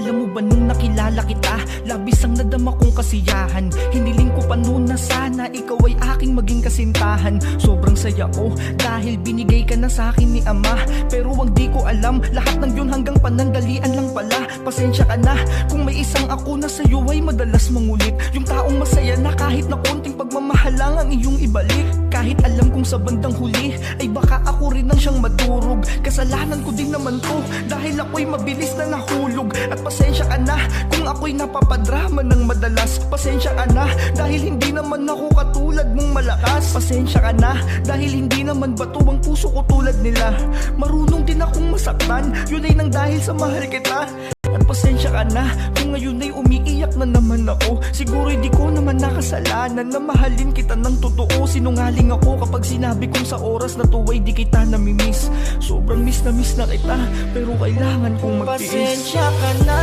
Alam mo ba nung nakilala kita, labis ang nadama kong kasiyahan. Hiniling ko pa noon na sana ikaw ay aking maging kasintahan. Sobrang saya ko dahil binigay ka na sa akin ni Ama. Pero wag di ko alam, lahat ng yun hanggang panandalian lang pala. Pasensya ka na kung may isang ako na sa'yo ay madalas mangulit. Yung taong masaya na kahit na konting pagmamahal lang ang iyong ibalik. Kahit alam kong sa bandang huli ay baka ako rin ang siyang madurog. Kasalanan ko din naman to dahil ako'y mabilis na nahulog. At pasensya ka na kung ako'y napapadrama ng madalas. Pasensya ka na dahil hindi naman ako katulad mong malakas. Pasensya ka na dahil hindi naman bato ang puso ko tulad nila. Marunong din akong masaktan, yun ay nang dahil sa mahal kita. At pasensya ka na kung ngayon ay umiiyak na naman ako. Siguro di ko naman nakasalanan na mahalin kita ng totoo. Sinungaling ako kapag sinabi kong sa oras na to ay di kita namimiss. Sobrang miss na kita, pero kailangan kong magtiis. Pasensya ka na,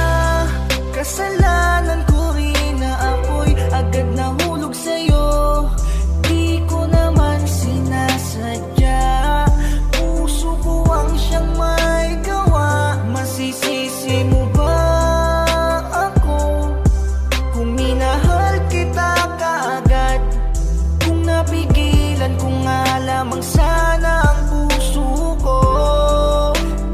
kasalanan ko rin na ako'y agad nahulog sa'yo. Di ko naman sinasadya, puso ko ang siyang may gawa. Masisisi mo ba ako kung minahal kita kaagad? Kung napigilan ko nga lamang sana ang puso ko,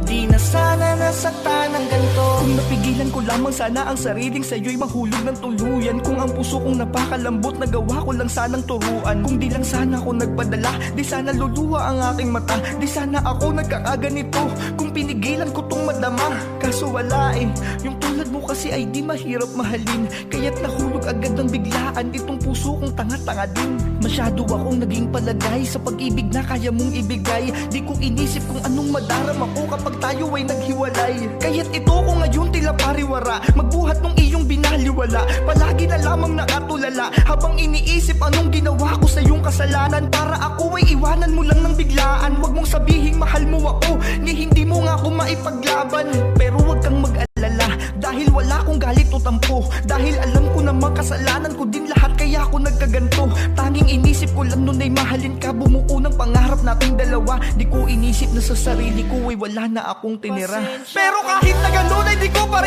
di na sana nasaktan ng ganito. Kung napigilan ko lamang sana ang sariling sa'yo'y mahulog ng tuluyan. Kung ang puso kong napakalambot, nagawa ko lang sanang turuan. Kung di lang sana ako nagpadala, di sana luluha ang aking mata. Di sana ako nagkakaganito kung pinigilan ko tong madama. Kaso wala yung tulad mo kasi ay di mahirap mahalin. Kaya't nahulog agad ng biglaan itong puso kong tanga-tanga din. Masyado akong naging palagay sa pag-ibig na kaya mong ibigay. Di ko inisip kung anong madarama ko kapag tayo ay naghiwalay. Kaya't ito ko ngayon tila pariwara, magbuhat ng iyong binaliwala. Palagi na lamang nakatulala habang iniisip anong ginawa ko sa iyong kasalanan. Para ako ay iwanan mo lang ng biglaan. Huwag mong sabihing mahal mo ako, ni hindi mo nga ako maipaglaban. Pero huwag kang mag-alala dahil wala akong galit o tampo. Dahil alam ko na makasalanan ko din lahat kaya ako nagkaganto. Tanging inisip ko lang nun ay mahalin ka, bumuo ng pangarap nating dalawa. Di ko inisip na sa sarili ko ay wala na akong tinira. Pero kahit na ganun ay di ko pa